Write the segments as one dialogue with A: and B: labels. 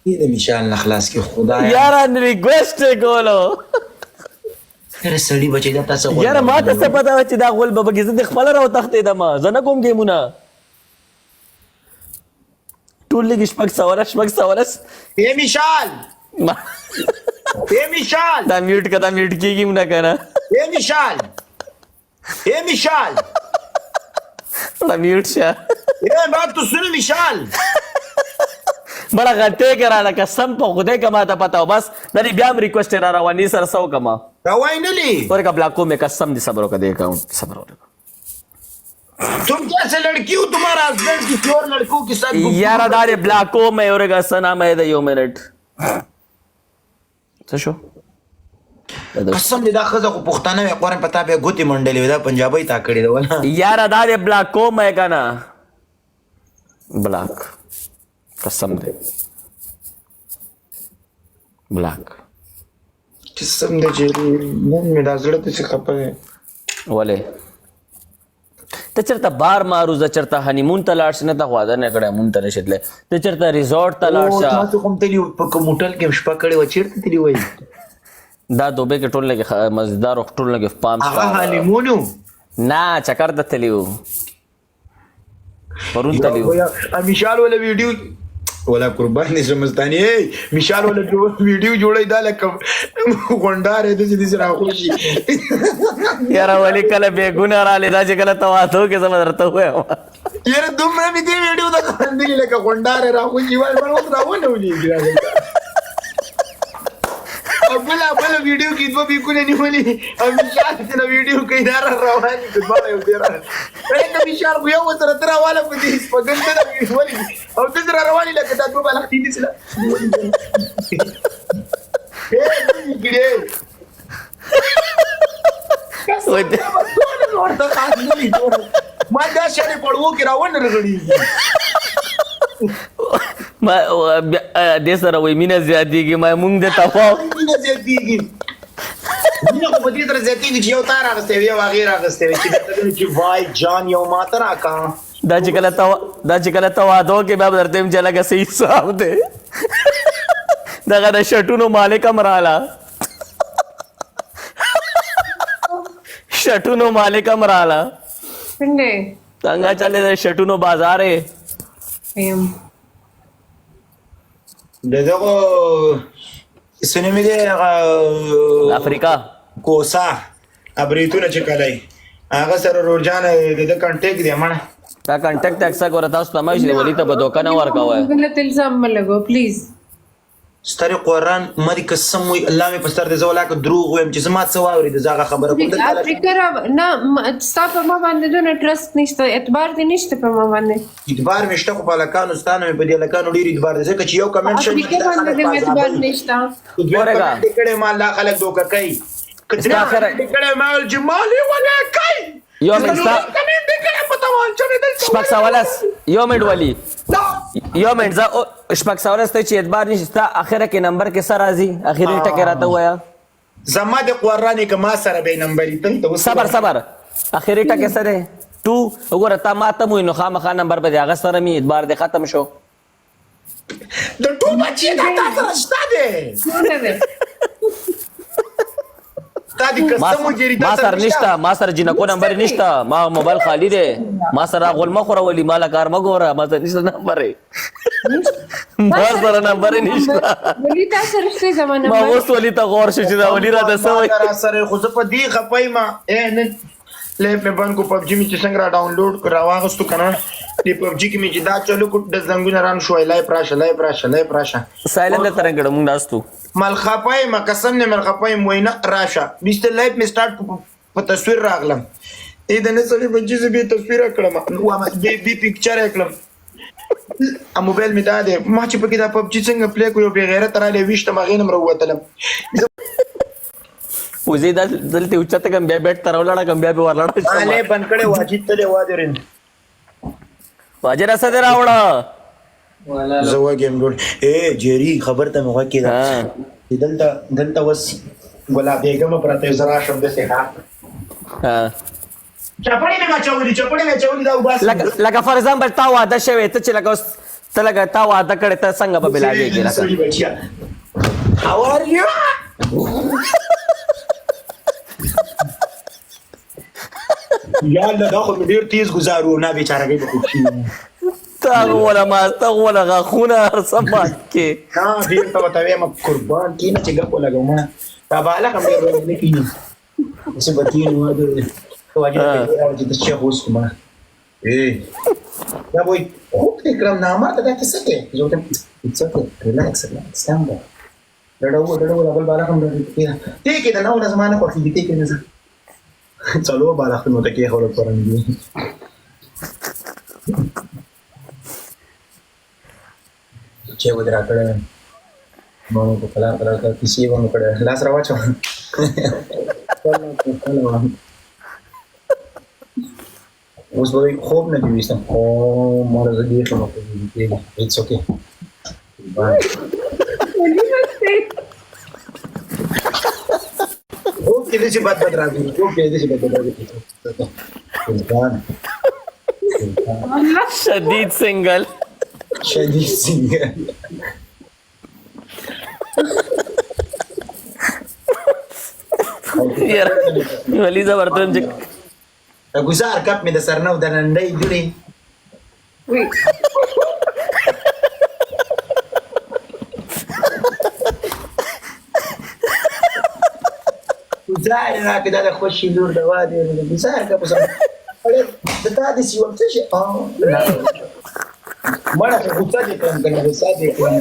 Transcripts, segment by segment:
A: دې مشال نه خلاص کې خدای
B: یاران ریکوست کولو
A: سره سړی بچی دا تاسو
B: یاره ما ته څه پته وه چې دا غول به بګې زه د خپله راوتښتېدم زه نه کوم ګیمونه ټول لږ شپږ سوه لس
A: اے مشال اے مشال
B: دا میوټ که دا میوټ کېږي نه که نه
A: اے مشال اے مشال
B: دا میوټ شه
A: اے بات تو سن مشال
B: بڑا غټې که راله قسم په خدای که ما ته پته و بس دا دې بیا هم ریکوست را رواني سره څه وکړم
A: روای نه لی
B: ورکه بلاکو میں قسم دی صبر وکړه دې اکاؤنٹ صبر وکړه
A: तुम कैसे लड़की हो तुम्हारा हस्बैंड किसी और लड़कों के साथ
B: یاره دا دې بلاکو میں ورکه څه نامه یې د یو منټ څه شو
A: قسم دې دا ښځه خو پښتانه وي قرآن پتا به ګوتې منډلې وي دا پنجابۍ تا کړې ده ولا
B: یاره دا دې بلاکو میں که نه بلاک قسم دی بلاک
A: قسم دې چې نن مې دا زړه ته څه خپه دی
B: ولې ته چېرته بار مارو زه چېرته هنیمون ته لاړ شي نه ته خو واده نه کړی مون ته نشي تللی ته چېرته ریزورټ ته لاړ شه
A: تاسو کوم تلي په کوم هوټل کې شپه کړې وه چېرته تلي وایي
B: دا دوبۍ کې ټول لګې مزیدار ټول لګې پام
A: هغه هانیمون و
B: نه چکر ته تللی و پرون تللی و
A: مشال والا ویډیو ولا قربان دې سمستاني مشال والا ویډیو جوړی دا لکه غونډار دې چې دې سره خوشي
B: یاره ولې کله بېګونه رالی دا چې کله ته واده وکړې زه به درته ووایم
A: یاره دومره مې دې ویډیو ته خندلې لکه غونډار راخوشي وایي ما اوس راونه ولېږي بله ویډیو کې دوه بیکونه نیولي او مشال چې نه ویډیو کوي دا را روان دي دواړه یو ځای راغلي مشال خو یو ورسره ته راواله په دې سپږن ته ولې او داسې را روانې لکه دا دوه بالښتې داسې ما دا شانې پړوو کې راونه رغړېږي
B: دې سره وایي مینه زیاتېږي ما مونږ د تفاو
A: مینه زیاتېږي مینه خو په دې سره زیاتېږي چې یو تا راغستی وي یو هغې راغستی وي چې درته وایي چې وای جان یو ماته راکړه
B: دا چې کله ته واده وکړې بیا به درته یم چې لکه صحیح حساب دی دغه د شټونو مالک هم راله شټونو مالک هم راله څنګه چلے د شټونو بازار یې
A: د دغه څه نوم یې دی
B: افریقا
A: کوسا ابریتونه چې کلی هغه سره روجانه د ده کنټیکټ دی مړه
B: دا کنټیکټ اکثر ګوره تاسو تمایش دی ولي ته به دوکه نه ورکوی
C: غلط الزام مه لګو پلیز
A: ستر قرآن ما دې قسم وي الله مې په سر دې زه ولاکه دروغ ویم چې زما څه واورېده زه هغه خبره کوم
C: افریقا نه ستا په ما باندې دونه ټرسټ نشته اعتبار دې نشته په ما باندې
A: اعتبار مې شته خو په هلکانو ستا نه مې په دې هلکانو ډېر اعتبار دی ځکه چې یو کمنټ
C: افریقا باندې دې اعتبار نشته
A: کړی ما الله خلک دوکه کوي کړی ما ویل چې مالې ولا کوي
B: یو منټ ستا شپږ سوه لس یو منټ ولي یو منټ زه شپږ سوه لس ته چې اعتبار نشي ستا اخره کې نمبر کې څه راځي اخري ټکې راته ووایه
A: زما د قرآن که ما سره به نمبرې
B: صبر اخري ټکې څه دی 2 وګوره تا ما ته وایي نو خامخا نمبر به د هغه سره مې اعتبار دی ختم شو
A: د 2 بچې دا تا سره شته دی
B: ما سره نشته ما سره جنکو نمبر نشته ما موبایل خالی دی ما سره غول مه خورولي ما له کار مه ګوره ما سره نشته نمبر ما سره نمبر نشته ما اوس ولي ته غور شو چې دا ولي راته څه وایي
A: سره خو زه په دې خفه یم نن لیپ مې بند کو پبجي مې چې څنګه را ډاونلوډ راواغستو که نه دې پبجي کې مې چې دا چلو کو د زنګونه ران شوی لایپ راشه
B: سایلنټ درته رنګ کړه مونږ ناستو
A: ملخپای ما قسم نه ملخپای موینه راشه بیسته لایپ می سٹارټ په تصویر راغلم اې د نه سړي بچی زه به تصویر کړم نو ما بي پکچر کړم ا موبایل می دا ده ما چې پکې دا پبجي څنګه پلی کو یو بی غیرت را لې وشته ما غینم وروتلم
B: وزې دلته اوچته کم بیا بیٹ تر ولاړه کم بیا به ورلاړه
A: اله بن کړه واجب ته واجرین
B: واجر اسد راوړه
A: زه وګم ګور اے جيري خبر ته مخه کې دا دلته وس ګلا بیگم پرته زرا شم د سه ها چپړې مې چاولي دا وباس
B: لکه فار ایگزامپل تا واده شوی ته چې لکه ته لکه تا واده کړی ته څنګه به بلاګېږي لکه
A: سړي بچیا how are you یا الله دا خو مې ډېر تیز ګزارو نه بیچارهګۍ به خوب شي
B: تا غوله ماسته غوله غاښونه هر څه مات کې
A: نه ډېر ته ورته وایم قربان کېنه چې ګپ ولګوم تا به هلکه هم ډېر ورځې نه کېږي داسې به کېنو ته واجب چې ته چیغ وسکوم یا وایي خوب دې کړم نامرده دا کیسه کې زه ورته it's okay relax stand up ډډه بل بالښت هم ته کې د نو نه زما نه خوښېږي ته کې نه زه څلور بالښتونو ته کېښودل پرم دي چې ودې راکړی ما مو په کلار کیسې به مو کړی لاس را واچوه اوس به خوب نه دي ویستم مړه زه ډېر ښه کېږي it's okay خوب کې داسې بد راځي خوب کې داسې بد راځي
B: شدید سنگل
A: شدید سنگل
B: یاره ولی زه ورته وایم چې
A: ګزار کپ مې د سرنو د ننډۍ جوړې
C: Wait.
A: ګزار راکړه دا د خوشي لور د واده ګزار کپ سم د تا د سی ورته شي مړه غوڅه دې کړم کنه غوڅه دې کړم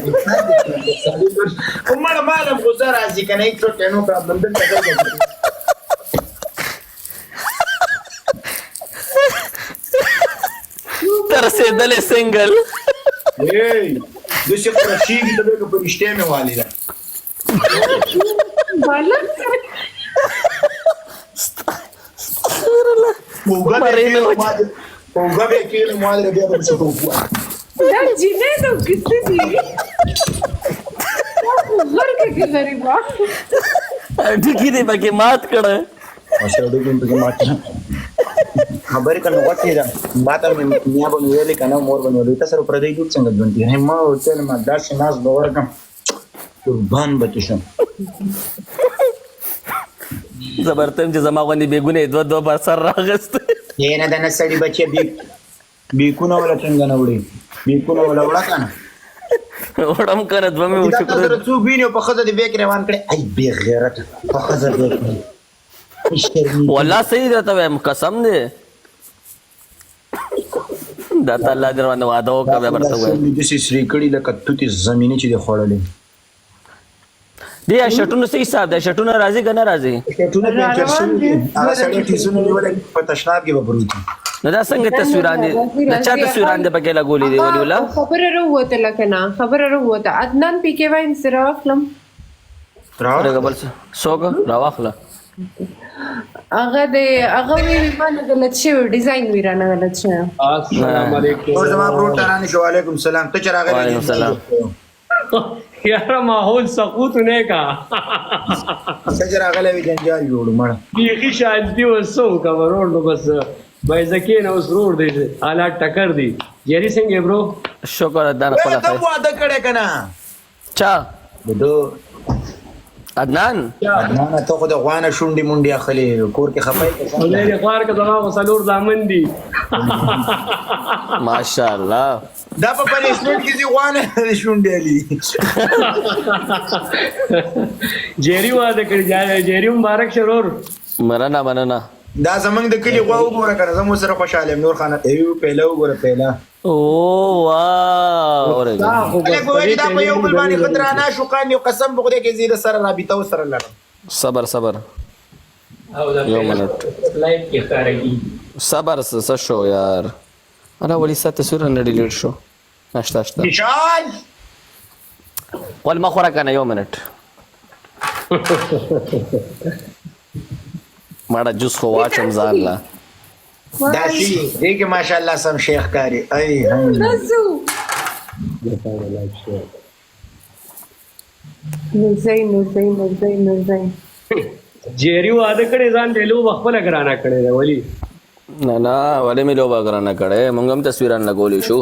A: مړه مالم غوڅه راځي کنه هیڅ څه نو پرابلم دلته کوي
B: ترسېدلې سنگل
A: داسې خرشېږي ته به په رښتیا مې والي ده اوږه به یې کېږي مادر بیا به څه کوو
C: دا جنې نو کیسې دي غرقه کې غریبا
B: ټکی دې پکې مات کړه
A: خبرې کنه غوټې ده ما ته مې میا به مې ویلې که نه مور به مې ویلې تا سره پردی ډوب څنګه ژوند کېږي ما ورته ویل ما داسې ناز به ورکړم قربان به دې شم
B: زه به ورته وایم چې زما غوندې بېګونې دوه بار سر راغسته
A: نه دا نه سړي بچې بیکونه وله څنګه نه وړي بیکونه وله وړه که نه
B: وړم که نه دوه مې
A: دا
B: وشو
A: تا سره څوک ویني او په ښځه دې بیک روان کړی ای بې غیرته په ښځه بیک
B: والله صحیح درته وایم قسم دی دا ته الله دې رانه واده وکړه بیا به درته ووایم
A: داسې سرې کړي لکه توتې زمینې چې دې خوړلې
B: دې شټونو څه حساب دی شټونه راځي که نه راځي
A: شټونه پینچر شوي دي هغه سړی ټیسونه نیولی په تشناب کې به پروت وي
B: نو دا څنګه تصویران دي د چا تصویران دې پکې لګولي دي ولي ولا
C: خبره راووته لکه نه خبره راووته عدنان پی کې وایم سره واخلم
B: راغله بل څوک راواخله
C: هغه وی ما نه غلط شوی ډیزاین وی را نه غلط شوی
D: السلام علیکم
A: اور زما برو ترانه شو علیکم سلام ته چر راغلی
B: وعلیکم السلام
D: یاره ماحول سقوط نه کا
A: ته چر راغلی وی جنجال جوړ مړ
D: بیخي شانتی وسو کا ورور نو بس بای زکی نو سرور دی حالات ټکر دی جری څنګه برو
B: شکر دان خپل
A: ته واده کړه کنه
B: چا
A: دو
B: عدنان
A: نه ته خو د غوانه شونډې مونډې اخلي کور کې خپای
D: ولې خوار کا دغه وسلور ځامن دی
B: ماشاءالله
A: دا په پنځمنټ کې دی غوانه شونډې علي
D: جری واده کړی جری مبارک شرور
B: مننه
A: دا زمنګ د کلی غوا وګوره کنه زمو سره خوشاله نور خانه ایو پهلا وګوره پهلا
B: او واو اورګه
A: الګ وې دا په یو بل باندې خطرانه شو قان یو قسم په خدای کې زیره سره رابطه سره لرم
B: صبر
D: او دا
B: یو منټ
D: لایف کې خارګي
B: صبر څه شو یار انا ولې ست تصویر نه ډیلیټ شو نشته
A: نشان
B: ول ما خورا کنه یو منټ ماړه جوس خو واچم ځان لا
A: دا شي دې کې ماشاءالله سم شیخ کاری ای
C: نزو نزای
D: جری واده کړی ځان ډیلو خپل ګرانه کړی دی ولی
B: نه ولې مې لوبا غرانه کړه مونږ هم تصویران لګولې شو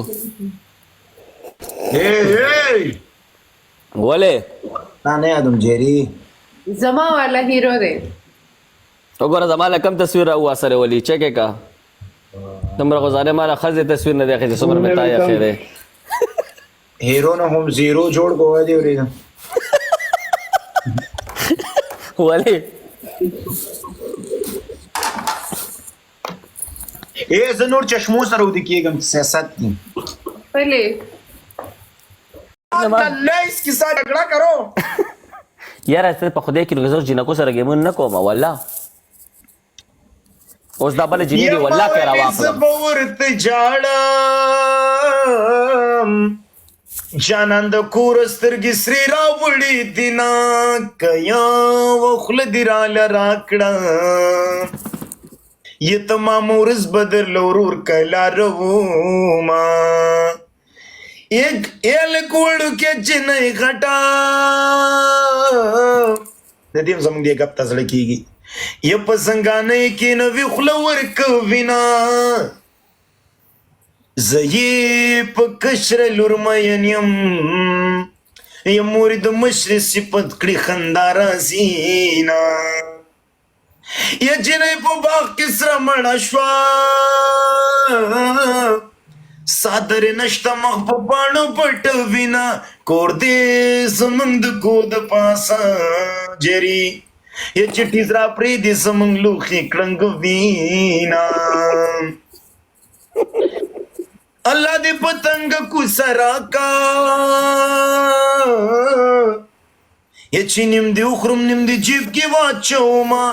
B: ولې
A: تا نه یادم جری
C: زما والا هیرو دی.
B: وګوره زما له کم تصویر راو سره ولي چک کا تمره غزاره مالا خزه تصویر نه دیکھې چې څومره متا یا خیره
A: هیرو نه هم زیرو جوړ کوه دی ورې
B: ولې
A: زه نور چشمو سره ودی کېږم سیاست دی
C: پهلے
A: لیس کې سا جګړه کرو
B: یاره ته په خوده کې لږ جنکو سره ګیمون نه کوم والله اوس دا بل جنې دی والله کرا واخلم
A: ورته جاړم جانان د کور سترګې سری راوړي دینا کیا وخل دی را لراکړه یتما مورز بدر لورور کلا روما ایک ایل کوړو کې جنې غټا د دې زمونږ دی غپ تزل کیږي ی پسنګانې کې نو وی خلور کوینا زئی په کشر لورمینم ی مورید مشر صفت کړي خندار زینا ی جنې په باغ کې سره مړ شوا صادر نشتا مخ په باڼو پټ وینا کور دې زمونږ د کور د پاسه جری ی چټي زرا پرې دې زمونږ لوخي کړنګ وینا الله دې پتنګ کو سرا کا ی چې نیم دې خرم نیم دې جیب کې واچو ما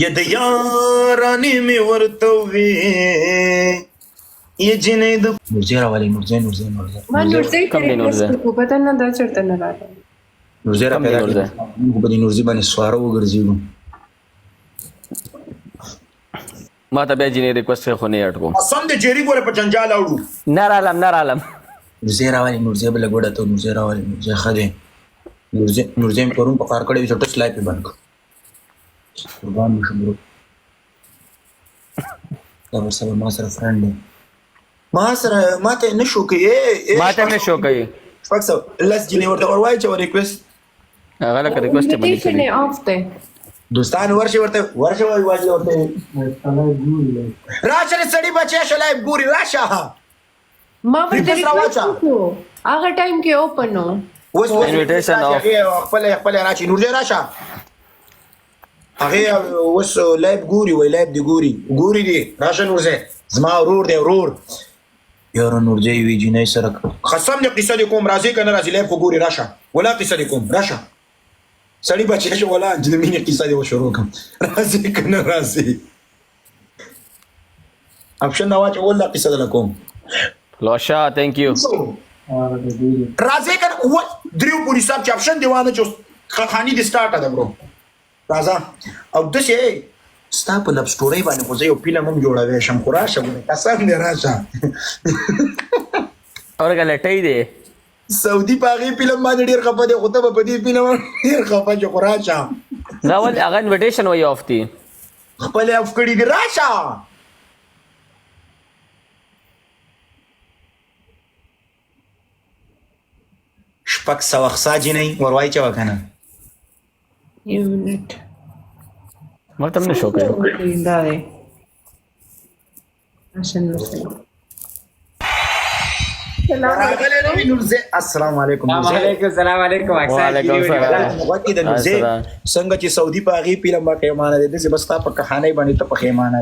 A: ی د یارانې مې ورته وې ये जिने द नूरजेरा वाली नूरजे
C: ما نورزی
B: کم دی نورزه؟
C: کو پته نه دا چرته نه راغله.
A: नूरजेरा
B: کم دی
A: पैदा
B: نورزه؟
A: को बदी नूरजी باندې سوارو وګرځیږو
B: ما ته بیا جنې ریکوست خو نه اټ کوم
A: قسم دې جری ګوره په جنجال اورو
B: نه رالم
A: نورزیرا والی نورزه بل ګوډه ته نورزیرا والی نورزه خده نورزه پرون په کار کړی چې ټچ لایپ باندې قربان مشم برو دا ورسره ما سره فرند ما سره ماته نشو کې
B: ما ته نه شو کوي
A: فکس لس جنې ورته وروای چې ریکوست
B: هغه له ریکوست باندې
C: انویټیشن
B: کړی
C: اف ده.
A: دوستان ورشه ورته وای واجی ورته راشه سړی بچی شلای ګوري راشه
C: ما ورته
A: Request
C: ریکوست
A: راوچا.
C: وکړو هغه ټایم کې اوپن و.
A: اوس
B: Invitation off.
A: خپل راشي نورجه راشه هغه اوس لایب ګوري وای لایب دی ګوري دی راشه نورجه زما ورور دی ورور یار نورجه وی جنې سره قسم دې قصه دې کوم راځي کنه راځي لایب خو ګوري راشه ولا قصه دې کوم راشه سړی بچی شو ولا د مینې قصه دې وشروع کوم راځي کنه راځي اپشن دا واچ ولا قصه دې کوم
B: لوشا ثانک یو
A: راځي کنه و دریو پولیس صاحب چې اپشن دیوانه چې خاني دې سٹارټ ده برو راځه او د شي ستا په لب سټوري باندې خو زه یو فلم هم جوړاوې شم خو راشه قسم دې راشه
B: اورګه لټای دی
A: سعودي پاغي فلم باندې ډیر خپه دي خو ته په دې فلم ډیر خپه جو خو راشه
B: دا ول هغه انویټیشن وای افتی
A: خپل اف کړی دې راشه شپږ سوه خساجي نه وروای چې وکنه
C: یو منټ
B: ما ته نه شو کوي
C: دا دی عشان نوسه.
A: السلام علیکم
D: السلام علیکم
B: وعلیکم السلام
A: وکی د نوزه څنګه چې سعودي پاغي فلم باندې مانه دي چې بس تا په کہانی باندې ته په خیمانه